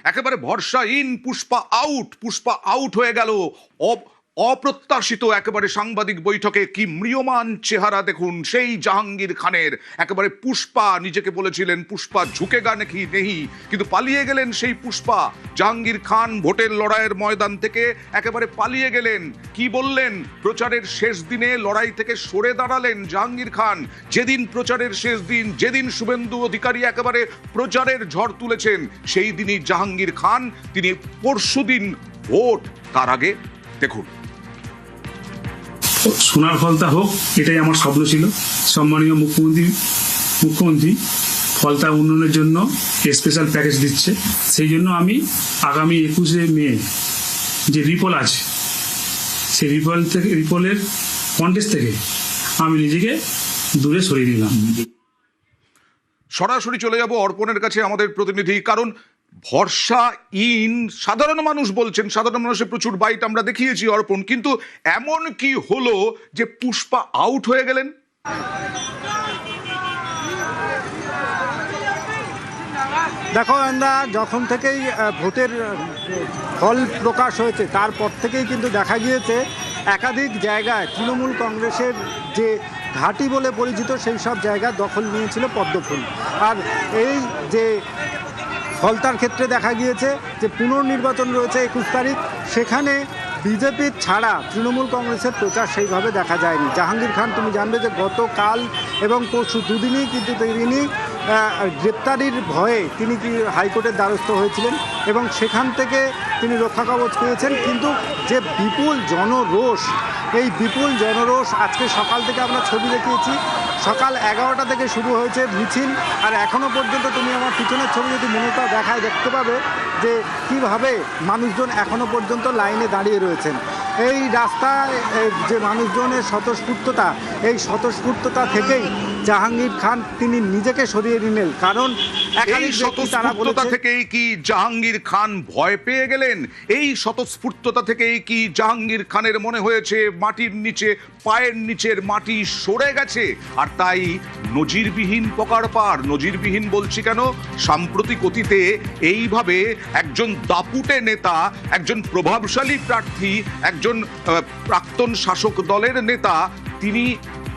একেবারে ভরসা in, Pushpa out হয়ে গেল। অপ্রত্যাশিত একেবারে সাংবাদিক বৈঠকে কি ম্রিয়মান চেহারা দেখুন সেই জাহাঙ্গীর খানের। একেবারে পুষ্পা নিজেকে বলেছিলেন পুষ্পা ঝুঁকেগা নাকি নেই, কিন্তু পালিয়ে গেলেন সেই পুষ্পা। জাহাঙ্গীর খান ভোটের লড়াইয়ের ময়দান থেকে একেবারে পালিয়ে গেলেন। কি বললেন? প্রচারের শেষ দিনে লড়াই থেকে সরে দাঁড়ালেন জাহাঙ্গীর খান। যেদিন প্রচারের শেষ দিন, যেদিন শুভেন্দু অধিকারী একেবারে প্রচারের ঝড় তুলেছেন, সেই দিনই জাহাঙ্গীর খান তিনি পরশুদিন ভোট, তার আগে দেখুন। সোনার ফলতা হোক, এটাই আমার স্বপ্ন ছিল। সম্মানীয় মুখ্যমন্ত্রী ফলতা উন্নয়নের জন্য স্পেশাল প্যাকেজ দিচ্ছে। সেই জন্য আমি আগামী 21শে মে যে রিপোল আছে, সেই রিপোলের কন্টেস্ট থেকে আমি নিজেকে দূরে সরিয়ে দিলাম। সরাসরি চলে যাব অর্পণের কাছে, আমাদের প্রতিনিধি। কারণ ভরসা ইন সাধারণ মানুষ বলছেন, সাধারণ মানুষের প্রচুর বাইট আমরা দেখিয়েছি অর্পণ, কিন্তু এমন কি হলো যে পুষ্পা আউট হয়ে গেলেন? দেখো আমরা যখন থেকেই ভোটের ফল প্রকাশ হয়েছে তারপর থেকেই কিন্তু দেখা গিয়েছে একাধিক জায়গায় তৃণমূল কংগ্রেসের যে ঘাঁটি বলে পরিচিত সেই সব জায়গা দখল নিয়েছিল পদ্মফুল। আর এই যে ফলতার ক্ষেত্রে দেখা গিয়েছে যে পুনর্নির্বাচন রয়েছে 21 তারিখ, সেখানে বিজেপির ছাড়া তৃণমূল কংগ্রেসের প্রচার সেইভাবে দেখা যায়নি। জাহাঙ্গীর খান, তুমি জানবে যে গতকাল এবং পরশু দুদিনই কিন্তু তিনি গ্রেপ্তারির ভয়ে তিনি হাইকোর্টের দ্বারস্থ হয়েছিলেন এবং সেখান থেকে তিনি রক্ষা কবচ পেয়েছেন। কিন্তু যে বিপুল জনরোষ, এই বিপুল জনরোষ আজকে সকাল থেকে আমরা ছবি দেখিয়েছি। সকাল 11টা থেকে শুরু হয়েছে মিছিল, আর এখনও পর্যন্ত তুমি আমার পিছনের ছবি যদি মনে করো দেখায় দেখতে পাবে যে কীভাবে মানুষজন এখনও পর্যন্ত লাইনে দাঁড়িয়ে রয়েছেন। এই রাস্তায় যে মানুষজনের স্বতঃস্ফূর্ততা, এই স্বতঃস্ফূর্ততা থেকেই জাহাঙ্গীর খান তিনি নিজেকে সরিয়ে নিলেন। কারণ এই স্বতঃস্ফূর্ততা থেকেই কি জাহাঙ্গীর খান ভয় পেয়ে গেলেন? এই স্বতঃস্ফূর্ততা থেকেই কি জাহাঙ্গীর খানের মনে হয়েছে মাটির নিচে, পায়ের নিচের মাটি সরে গেছে? আর তাই নজিরবিহীন পকারপাড়, নজিরবিহীন বলছি কেন, সাম্প্রতিক অতীতে এইভাবে একজন দাপুটে নেতা, একজন প্রভাবশালী প্রার্থী, একজন প্রাক্তন শাসক দলের নেতা, তিনি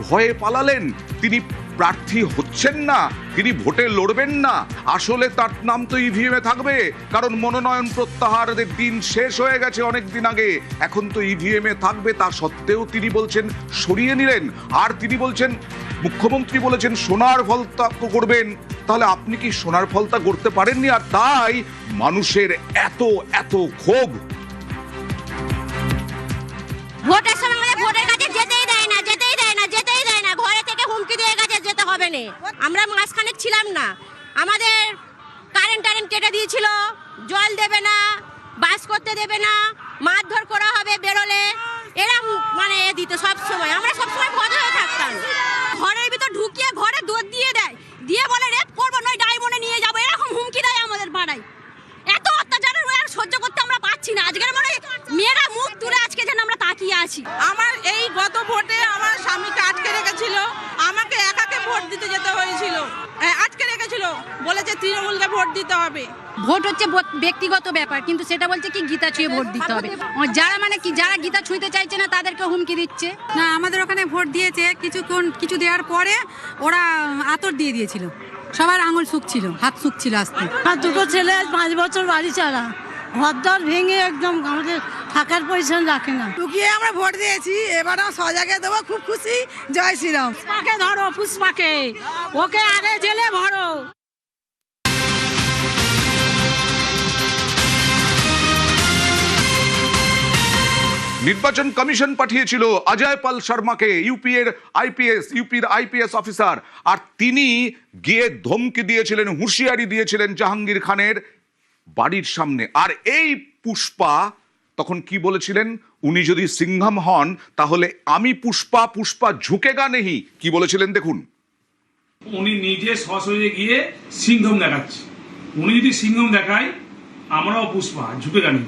ভয়ে পালালেন। তিনি প্রার্থী হচ্ছেন না, তিনি ভোটে লড়বেন না। আসলে তার নাম তো ইভিএমে থাকবে, কারণ মনোনয়ন প্রত্যাহারের দিন শেষ হয়ে গেছে অনেক দিন আগে। এখন তো ইভিএমে থাকবে, তা সত্ত্বেও তিনি বলছেন সরিয়ে নিলেন। আর তিনি বলছেন, মুখ্যমন্ত্রী বলেছেন সোনার ফলতা করবেন, তাহলে আপনি কি সোনার ফলতা করতে পারেননি? আর তাই মানুষের এত ক্ষোভ। ভোটের সময় আমাদের ভোটের কাছে যেতেই দেয় না, ঘরে থেকে হুমকি দিয়ে গেছে যেতে হবে না। আমরা মাঝখানে ছিলাম না, আমাদের কারেন্ট কেটে দিয়েছিল, জল দেবে না, বাস করতে দেবে না, মারধর করা হবে বেরোলে, এরা মানে দিত সব সময়। আমরা সবসময় ভয় হয়ে থাকতাম। ঘরের ভিতর ঢুকিয়ে ঘরে দৌড় দিয়ে দেয়, দিয়ে বলে রেপ করবো, নয় ডায়মন্ডে নিয়ে যাবো, এরকম হুমকি দেয় আমাদের পাড়ায়। এত অত্যাচারের আর সহ্য করতে আমরা পাচ্ছি না। আজকের মনে মেয়েরা মুখ তুলে আজকে যেন আমরা তাকিয়ে আছি। আমার এই গত ভোটে আমার স্বামীকে আটকে রেখেছিল, আমাকে একাকে ভোট দিতে যেতে হয়েছিল, আটকে রেখেছিল, বলেছে তৃণমূলকে ভোট দিতে হবে। ভোট হচ্ছে ব্যক্তিগত ব্যাপার, কিন্তু সেটা বলছে কি গীতা ছুঁয়ে ভোট দিতে হবে। যারা যারা গীতা ছুঁইতে চাইছে না তাদেরকে হুমকি দিচ্ছে। না, আমাদের ওখানে ভোট দিয়েছে, কিছু দেওয়ার পরে ওরা আতর দিয়ে দিয়েছিল, সবার আঙুল শুকছিল, হাত শুকছিল। আসতে আমার দুটো ছেলে 5 বছর বাড়ি ছাড়া, ঘরদর ভেঙে একদম আমাদের থাকার পজিশন রাখে না। টুকিয়ে আমরা ভোট দিয়েছি, এবার সজাগে দেবো, খুব খুশি। জয় শ্রীরাম। পুষ্পাকে ধরো, পুষ্পাকে, ওকে আগে জেলে ভরো। নির্বাচন কমিশন পাঠিয়েছিল অজয় পাল শর্মাকে, ইউপির আইপিএস অফিসার, আর তিনি গিয়ে ধমকি দিয়েছিলেন, হুঁশিয়ারি দিয়েছিলেন জাহাঙ্গীর খানের বাড়ির সামনে। আর এই পুষ্পা তখন কি বলেছিলেন? উনি যদি সিংঘম হন তাহলে আমি পুষ্পা ঝুঁকেগা নেহি, কি বলেছিলেন দেখুন। উনি নিজে সশরীরে গিয়ে সিংঘম দেখাচ্ছে। উনি যদি সিংঘম দেখায়, আমরাও পুষ্পা ঝুঁকেগা নেই।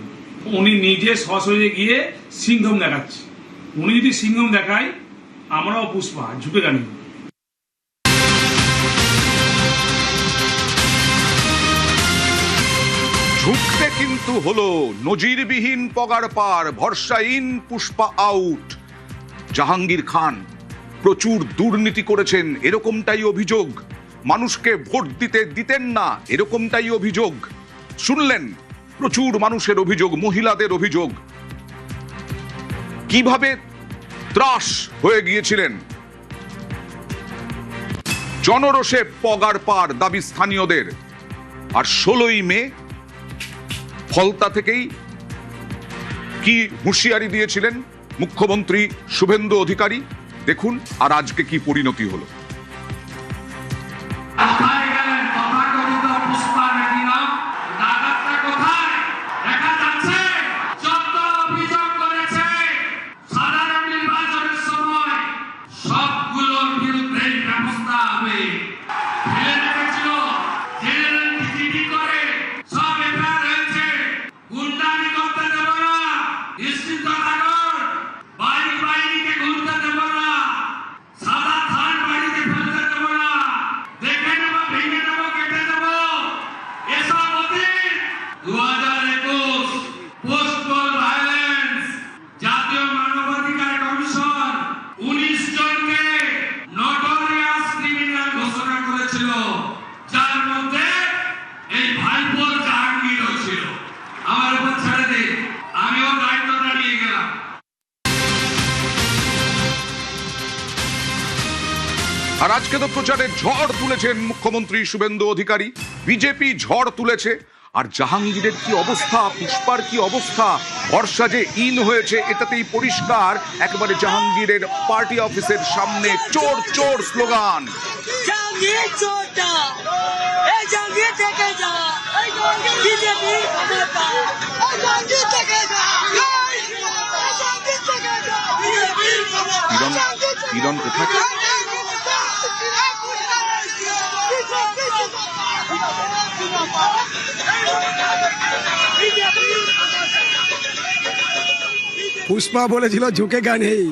উনি নিজে সশরীরে গিয়ে সিংঘম দেখাচ্ছে। উনি যদি সিংঘম দেখায়, আমরাও পুষ্পা ঝুঁকেগা নেই। ঝুঁকতে কিন্তু হলো, নজিরবিহীন পগার পার, ভরসা ইন, পুষ্পা আউট। জাহাঙ্গীর খান প্রচুর দুর্নীতি করেছেন, এরকমটাই অভিযোগ। মানুষকে ভোট দিতে দিতেন না, এরকমটাই অভিযোগ। শুনলেন প্রচুর মানুষের অভিযোগ, মহিলাদের অভিযোগ, কিভাবে ত্রাস হয়ে গিয়েছিলেন। জনরোষে পগার পার দাবি স্থানীয়দের। আর 16ই মে ফলতা থেকেই কি হুঁশিয়ারি দিয়েছিলেন মুখ্যমন্ত্রী শুভেন্দু অধিকারী, দেখুন আর আজকে কি পরিণতি হলো। আর আজকে তো প্রচারে ঝড় তুলেছেন মুখ্যমন্ত্রী শুভেন্দু অধিকারী, বিজেপি ঝড় তুলেছে। আর জাহাঙ্গীরের কি অবস্থা, পুষ্পার কি অবস্থা, ভরসা যে ইন হয়েছে এটাতেই পরিষ্কার। একেবারে জাহাঙ্গীরের পার্টি অফিসের সামনে চোর চোর স্লোগান। কিরণ কোথায়? পুষ্পা বলেছিল ঝুঁকে গা নেই,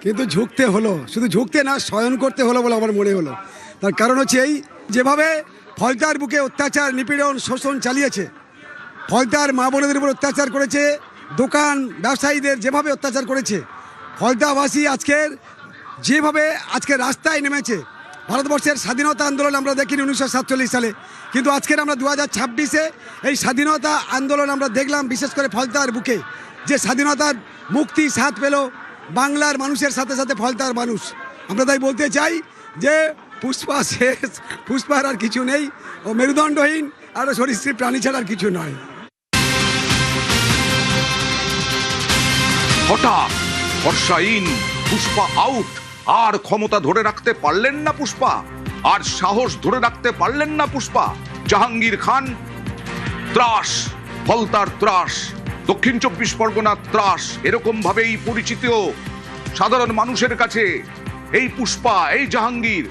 কিন্তু ঝুঁকতে হলো, শুধু ঝুঁকতে না শয়ন করতে হলো বলে আমার মনে হলো। তার কারণ হচ্ছে এই, যেভাবে ফলতার বুকে অত্যাচার, নিপীড়ন, শোষণ চালিয়েছে, ফলতার মা বোনেদের উপর অত্যাচার করেছে, দোকান ব্যবসায়ীদের যেভাবে অত্যাচার করেছে, ফলতাবাসী আজকের যেভাবে আজকে রাস্তায় নেমেছে। ভারতবর্ষের স্বাধীনতা আন্দোলন আমরা দেখিনি 1947 সালে, কিন্তু আজকের আমরা 2026-এ এই স্বাধীনতা আন্দোলন আমরা দেখলাম, বিশেষ করে ফলতার বুকে যে স্বাধীনতার মুক্তি স্বাদ পেল বাংলার মানুষের সাথে সাথে ফলতার মানুষ। আমরা তাই বলতে চাই যে পুষ্পা শেষ, পুষ্পার আর কিছু নেই, ও মেরুদণ্ডহীন আর সরীসৃপ প্রাণী ছাড়া আর কিছু নয়। হঠাৎ ভরসা ইন, পুষ্পা আউট। আর ক্ষমতা ধরে রাখতে পারলেন না পুষ্পা, আর সাহস ধরে রাখতে পারলেন না পুষ্পা। জাহাঙ্গীর খান ত্রাস, ফলতার ত্রাস, দক্ষিণ 24 পরগনার ত্রাস, এরকম ভাবেই পরিচিত সাধারণ মানুষের কাছে এই পুষ্পা, এই জাহাঙ্গীর।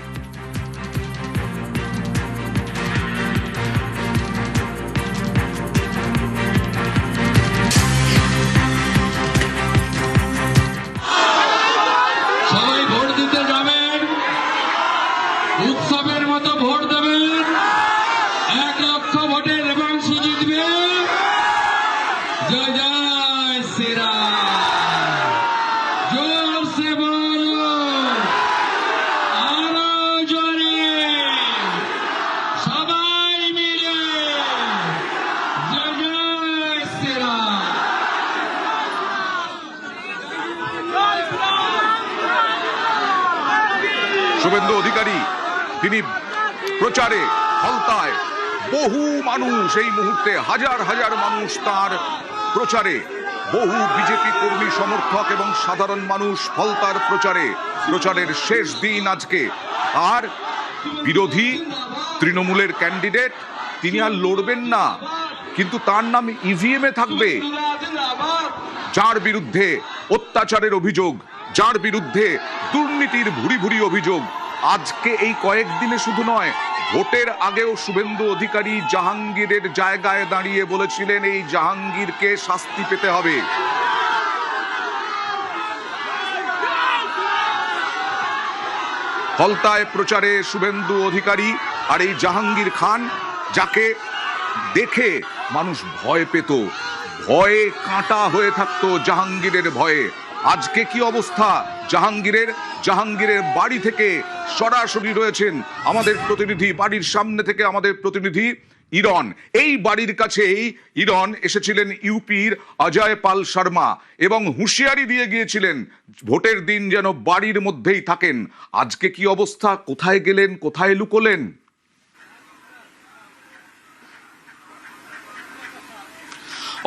সবাই ভোট দিতে যাবেন, উৎসবের মতো ভোট দেবেন, 1 লক্ষ ভোটে রেবাংশী জিতবে। জয় জয় শ্রীরাম, জোর সে বলো, আরো জোরে, সবাই মিলে জয় জয় শ্রীরাম। শুভেন্দু অধিকারী তিনি প্রচারে ফলতায়, বহু মানুষ এই মুহূর্তে, হাজার হাজার মানুষ তার প্রচারে, বহু বিজেপি কর্মী সমর্থক এবং সাধারণ মানুষ ফলতার প্রচারে। প্রচারের শেষ দিন আজকে। আর বিরোধী তৃণমূলের ক্যান্ডিডেট তিনি আর লড়বেন না, কিন্তু তার নাম ইভিএমে থাকবে। যার বিরুদ্ধে অত্যাচারের অভিযোগ, যার বিরুদ্ধে দুর্নীতির ভুরি ভুরি অভিযোগ, আজকে এই কয়েকদিনে শুধু নয়, ভোটের আগেও শুভেন্দু অধিকারী জাহাঙ্গীরের জায়গায় দাঁড়িয়ে বলেছিলেন এই জাহাঙ্গীরকে শাস্তি পেতে হবে। ফলতায় প্রচারে শুভেন্দু অধিকারী আর এই জাহাঙ্গীর খান, যাকে দেখে মানুষ ভয় পেত, ভয়ে কাঁটা হয়ে থাকতো জাহাঙ্গীরের ভয়ে। আজকে কি অবস্থা জাহাঙ্গীরের বাড়ি থেকে সরাসরি রয়েছেন আমাদের প্রতিনিধি, বাড়ির সামনে থেকে আমাদের প্রতিনিধি ইরন। এই বাড়ির কাছেই ইরন এসেছিলেন ইউপির অজয় পাল শর্মা এবং হুঁশিয়ারি দিয়ে গিয়েছিলেন ভোটের দিন যেন বাড়ির মধ্যেই থাকেন। আজকে কি অবস্থা, কোথায় গেলেন, কোথায় লুকোলেন?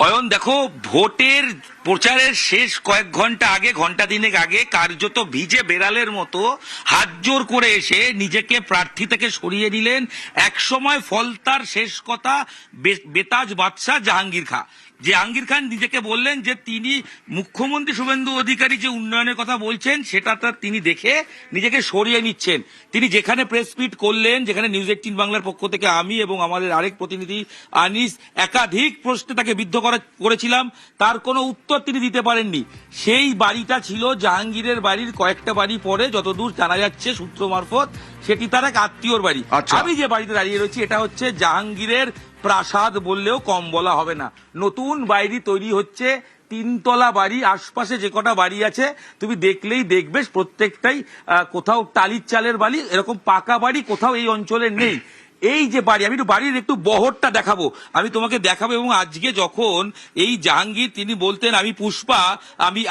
অয়ন, দেখো, ভোটের প্রচারের শেষ কয়েক ঘন্টা আগে, ঘন্টা দিনেক আগে কার্যত ভিজে বেড়ালের মতো হাত জোর করে এসে নিজেকে প্রার্থী থেকে সরিয়ে নিলেন একসময় ফলতার শেষ কথা বেতাজ বাদশাহ জাহাঙ্গীর খান নিজেকে বললেন যে তিনি মুখ্যমন্ত্রী শুভেন্দু অধিকারী যে উন্নয়নের কথা বলছেন সেটা তিনি দেখে নিজেকে সরিয়ে নিচ্ছেন। তিনি যেখানে প্রেস মিট করলেন, যেখানে নিউজ 18 বাংলার পক্ষ থেকে আমি এবং আমাদের আরেক প্রতিনিধি আনিস একাধিক প্রশ্নে তাকে বিদ্ধ করেছিলাম, তার কোনো উত্তর তিনি দিতে পারেননি। সেই বাড়িটা ছিল জাহাঙ্গীরের বাড়ির কয়েকটা বাড়ি পরে, যতদূর জানা যাচ্ছে সূত্র মারফত, সেটি তার এক আত্মীয়র বাড়ি। আমি যে বাড়িতে দাঁড়িয়ে রয়েছি এটা হচ্ছে জাহাঙ্গীরের প্রাসাদ বললেও কম বলা হবে না। নতুন বাড়ি তৈরি হচ্ছে, 3 তলা বাড়ি। আশপাশে যে কটা বাড়ি আছে তুমি দেখলেই দেখবে প্রত্যেকটাই কোথাও টালির চালের বাড়ি, এরকম পাকা বাড়ি কোথাও এই অঞ্চলে নেই। এই যে বাড়ি, আমি একটু বাড়ির একটু বহরটা দেখাবো, আমি তোমাকে দেখাবো। এবং আজকে যখন এই জাহাঙ্গীর তিনি বলতেন আমি পুষ্পা,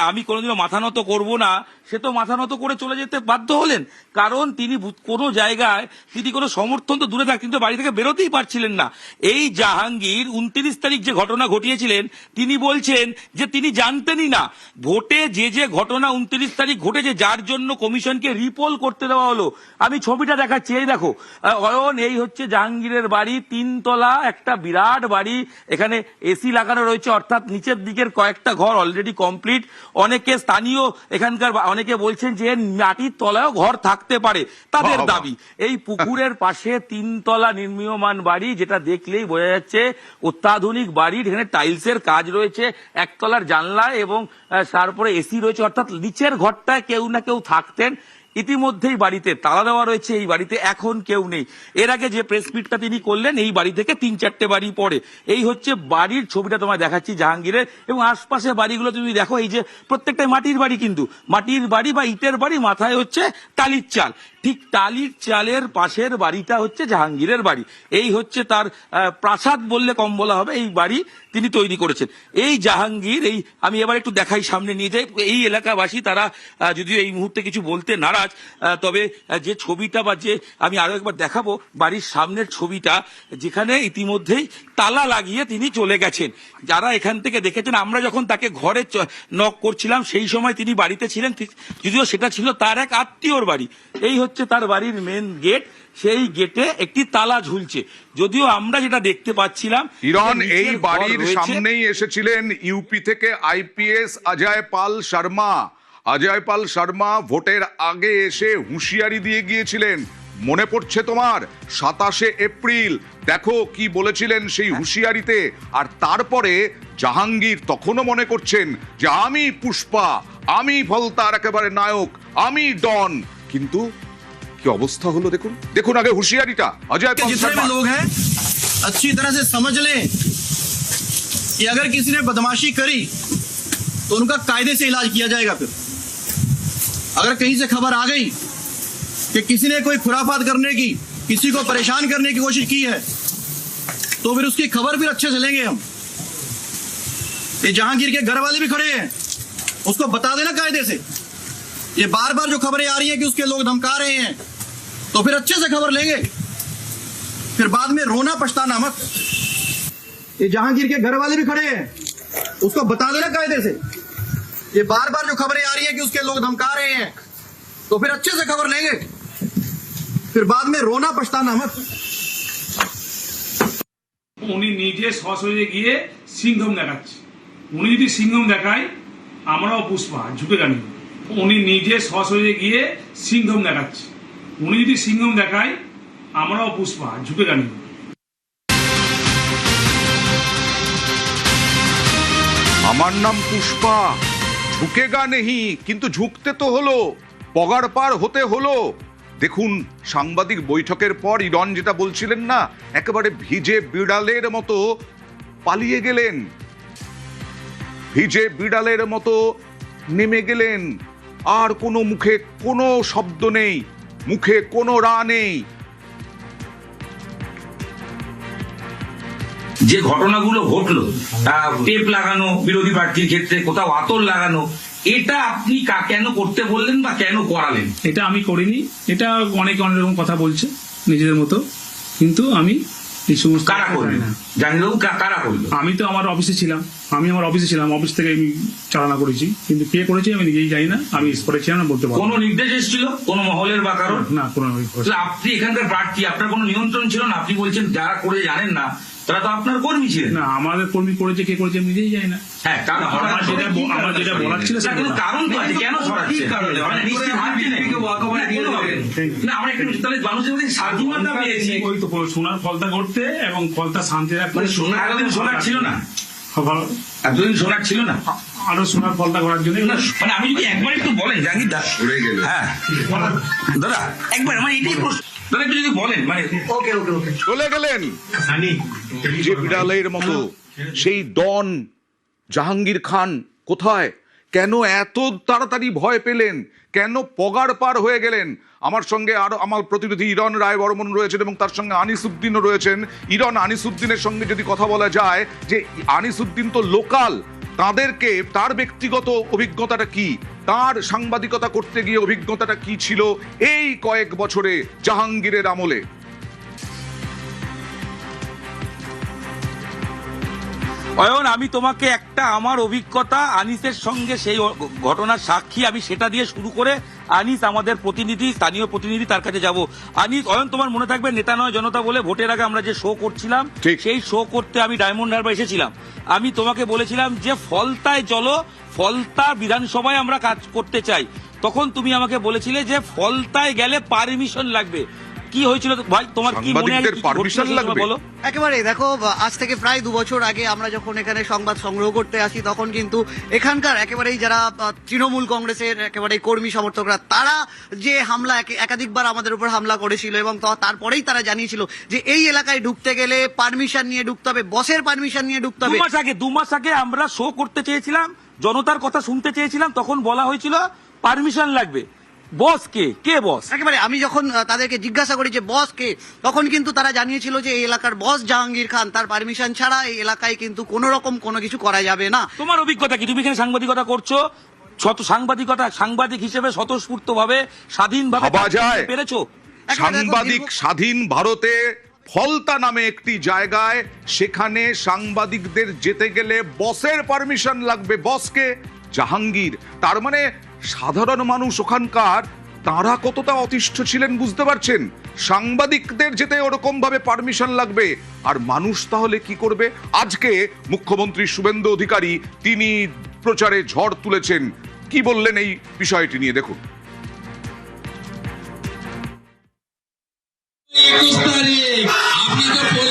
আমি কোনোদিনও মাথা নত করবো না, সে তো মাথা নত করে চলে যেতে বাধ্য হলেন, কারণ তিনি কোনো জায়গায় তিনি কোনো সমর্থন তো দূরে থাক, কিন্তু বাড়ি থেকে বেরোতেই পারছিলেন না। এই জাহাঙ্গীর 29 তারিখ যে ঘটনা ঘটিয়েছিলেন তিনি বলছেন যে তিনি জানতেনই না ভোটে যে ঘটনা 29 তারিখ ঘটেছে, যার জন্য কমিশনকে রিপোল করতে দেওয়া হলো। আমি ছবিটা দেখাচ্ছি, এই দেখো অয়ন, এই হচ্ছে জাহাঙ্গীরের বাড়ি, 3 তলা একটা বিরাট বাড়ি। এখানে এসি লাগানো রয়েছে, অর্থাৎ নিচের দিকের কয়েকটা ঘর অলরেডি কমপ্লিট। অনেকে স্থানীয় এখানকার অনেকে বলছেন যে মাটির তলায়ও ঘর থাকতে পারে, তাদের দাবি। এই পুকুরের পাশে 3 তলা নির্মীয়মান বাড়ি, যেটা দেখলেই বোঝা যাচ্ছে অত্যাধুনিক বাড়ি। এখানে টাইলসের কাজ রয়েছে, 1 তলার জানলায় এবং তারপরে এসি রয়েছে, অর্থাৎ নিচের ঘরটায় কেউ না কেউ থাকতেন। ইতিমধ্যেই বাড়িতে তালা দেওয়া রয়েছে, এই বাড়িতে এখন কেউ নেই। এর আগে যে প্রেস মিটটা তিনি করলেন এই বাড়ি থেকে 3-4টে বাড়ি পরে। এই হচ্ছে বাড়ির ছবিটা তোমায় দেখাচ্ছি জাহাঙ্গীরের। এবং আশপাশে বাড়িগুলো তুমি দেখো, এই যে প্রত্যেকটাই মাটির বাড়ি, কিন্তু মাটির বাড়ি বা ইটের বাড়ি, মাথায় হচ্ছে টালির চাল। ঠিক টালির চালের পাশের বাড়িটা হচ্ছে জাহাঙ্গীরের বাড়ি। এই হচ্ছে তার প্রাসাদ বললে কম বলা হবে, এই বাড়ি তিনি তৈরি করেছেন। এই জাহাঙ্গীর, এই আমি এবার একটু দেখাই, সামনে নিয়ে যাই। এই এলাকাবাসী তারা যদিও এই মুহূর্তে কিছু বলতে নারাজ, তবে যে ছবিটা বা যে আমি আরো একবার দেখাবো বাড়ির সামনের ছবিটা, যেখানে ইতিমধ্যেই তালা লাগিয়ে তিনি চলে গেছেন। যারা এখান থেকে দেখেছেন, আমরা যখন তাকে ঘরে নক করছিলাম সেই সময় তিনি বাড়িতে ছিলেন, যদিও সেটা ছিল তার এক আত্মীয়র বাড়ি। এই হচ্ছে তার বাড়ির মেন গেট, সেই গেটে একটি তালা ঝুলছে। যদিও আমরা যেটা দেখতে পাচ্ছিলাম, ইরন এই বাড়ির সামনেই এসেছিলেন ইউপি থেকে আইপিএস অজয় পাল শর্মা ভোটের আগে এসে হুঁশিয়ারি দিয়ে গিয়েছিলেন। মনে পড়ছে তোমার? 27শে এপ্রিল দেখো কি বলেছিলেন সেই হুঁশিয়ারিতে। আর তারপরে জাহাঙ্গীর তখনও মনে করছেন যে আমি পুষ্পা, আমি ফলতার একেবারে নায়ক, আমি ডন। কিন্তু কি অবস্থা হলো দেখুন আগে হুঁশিয়ারিটা। অজয় পাল শর্মা, लोग हैं अच्छी तरह से समझ लें कि अगर किसी ने बदमाशी करी तो उनका कायदे से इलाज किया जाएगा। फिर अगर कहीं से खबर आ गई कि किसी ने कोई खुराफात करने की, किसी को परेशान करने की कोशिश की है, तो फिर उसकी खबर फिर अच्छे से लेंगे हम। ये जहांगीर के घर वाले भी खड़े हैं, उसको बता देना कायदे से। ये बार बार जो खबरें आ रही हैं कि उसके लोग धमका रहे हैं, तो फिर अच्छे से खबर लेंगे, फिर बाद में रोना पछताना मत। ये जहांगीर के घर वाले भी खड़े हैं, उसको बता देना कायदे से। ये बार बार जो खबरें आ रही हैं कि उसके लोग धमका रहे हैं, तो फिर अच्छे से खबर लेंगे, फिर बाद में रोना पछताना मत। উনি নিজে সশরীরে গিয়ে সিংঘম দেখাচ্ছে। উনি যদি সিংঘম দেখায় আমরাও পুষ্পা, ঝুঁকে গানি। উনি নিজে সশরীরে গিয়ে সিংঘম দেখাচ্ছে। উনি যদি সিংঘম দেখায় আমরাও পুষ্পা, ঝুঁকে গানি। আমার নাম পুষ্পা, ঝুঁকেগা নেহি, কিন্তু ঝুঁকতে তো হলো, পগার পার হতে হলো। দেখুন সাংবাদিক বৈঠকের পর ইরন যেটা বলছিলেন না, একেবারে ভিজে বিড়ালের মতো পালিয়ে গেলেন, ভিজে বিড়ালের মতো নেমে গেলেন। আর কোনো মুখে কোনো শব্দ নেই, মুখে কোনো রা নেই। যে ঘটনাগুলো ঘটলো, টেপ লাগানো বিরোধী প্রার্থীর ক্ষেত্রে, কোথাও আতর লাগানো, এটা আপনি কেন করতে বললেন বা কেন করালেন? এটা আমি করিনি, এটা অনেকে অনেক রকম কথা বলছে নিজেদের মতো, কিন্তু আমি এই সমস্ত কারা করলেন জানিলেও কারা করলো? আমি তো আমার অফিসে ছিলাম, অফিস থেকে আমি চালনা করেছি, কিন্তু কে করেছি আমি নিজেই জানি না, আমি স্পটে ছিলাম না, বলতে পারবো। কোনো নির্দেশ এসেছিল কোনো মহলের বা কারণ? না, কোনো। আপনি এখানকার প্রার্থী, আপনার কোনো নিয়ন্ত্রণ ছিল না? আপনি বলছেন যারা করে জানেন না, তারা তো আপনার কর্মী ছিলেন। না, আমাদের কর্মী করেছে, কে করেছে আমি নিজেই জানি না। হ্যাঁ, আমার যেটা বলার ছিল কারণ তো আছে, কেন ছড়াচ্ছে? না, আমরা একটু তাহলে মানুষের মধ্যে স্বাধীনতা পেয়েছি, ওই তো সোনার ফলতা করতে এবং ফলতা শান্তি রাখতে। এতদিন সোনার ছিল না, এতদিন সোনার ছিল না, আরো সোনার ফলতা করার জন্য। মানে আমি যদি একবার একটু বলেন জাহাঙ্গীর দা, হ্যাঁ দাদা একবার আমার এটাই প্রশ্ন, দাদা একটু যদি বলেন, মানে চলে গেলেন যে বিড়ালের মতো। সেই ডন জাহাঙ্গীর খান কোথায়? কেন এত তাড়াতাড়ি ভয় পেলেন? কেন পগার পার হয়ে গেলেন? আমার সঙ্গে আরো আমার প্রতিনিধি ইরন রায় বর্মন রয়েছেন এবং তার সঙ্গে আনিসউদ্দিনও রয়েছেন। ইরন, আনিসউদ্দিনের সঙ্গে যদি কথা বলা যায়, যে আনিসউদ্দিন তো লোকাল, তাদেরকে তার ব্যক্তিগত অভিজ্ঞতাটা কি, তার সাংবাদিকতা করতে গিয়ে অভিজ্ঞতাটা কি ছিল এই কয়েক বছরে জাহাঙ্গীরের আমলে? অয়ন, আমি তোমাকে একটা আমার অভিজ্ঞতা আনিসের সঙ্গে সেই ঘটনার সাক্ষী, আমি সেটা দিয়ে শুরু করে আনিস আমাদের প্রতিনিধি, স্থানীয় প্রতিনিধি, তার কাছে যাব। আনিস, অয়ন তোমার মনে থাকবে নেতা নয় জনতা বলে ভোটের আগে আমরা যে শো করছিলাম, সেই শো করতে আমি ডায়মন্ড হারবার এসেছিলাম। আমি তোমাকে বলেছিলাম যে ফলতায় চলো, ফলতা বিধানসভায় আমরা কাজ করতে চাই। তখন তুমি আমাকে বলেছিলে যে ফলতায় গেলে পারমিশন লাগবে। কি হয়েছিল ভাই, তোমার কি মনে আছে? পারমিশন লাগবে বলো। একেবারে দেখো, আজ থেকে প্রায় 2 বছর আগে আমরা যখন এখানে সংবাদ সংগ্রহ করতে আসি, তখন কিন্তু এখানকার একেবারেই যারা তৃণমূল কংগ্রেসের একেবারে কর্মী সমর্থকরা, তারা যে হামলা একাধিকবার আমাদের উপর হামলা করেছিল এবং তারপরেই তারা জানিয়েছিল যে এই এলাকায় ঢুকতে গেলে পারমিশন নিয়ে ঢুকতে হবে, বসের পারমিশন নিয়ে ঢুকতে হবে। 2 মাস আগে আমরা শো করতে চেয়েছিলাম, জনতার কথা শুনতে চেয়েছিলাম, তখন বলা হয়েছিল পারমিশন লাগবে। বস কে? কে বস? একেবারে আমি যখন তাদেরকে জিজ্ঞাসা করি যে বস কে, তখন কিন্তু তারা জানিয়েছিল যে এই এলাকার বস জাহাঙ্গীর খান, তার পারমিশন ছাড়া এই এলাকায় কিন্তু কোনো রকম কোনো কিছু করা যাবে না। তোমার অভিজ্ঞতা কি? তুমি এখানে সাংবাদিকতা করছো, সাংবাদিক হিসেবে স্বতঃস্ফূর্তভাবে স্বাধীনভাবে পেরেছো? সাংবাদিক স্বাধীন ভারতে ফলতা নামে একটি জায়গায়, সেখানে সাংবাদিকদের যেতে গেলে বসের পারমিশন লাগবে। বসকে? জাহাঙ্গীর। তার মানে সাধারণ মানুষ ওখানকার, তারা কতটা অতিষ্ঠ ছিলেন বুঝতে পারছেন? সাংবাদিকদের যেতে ওরকম ভাবে পারমিশন লাগবে, আর মানুষ তাহলে কি করবে? আজকে মুখ্যমন্ত্রী শুভেন্দু অধিকারী তিনি প্রচারে ঝড় তুলেছেন। কি বললেন এই বিষয়টি নিয়ে দেখুন। 21 তারিখ আপনি তো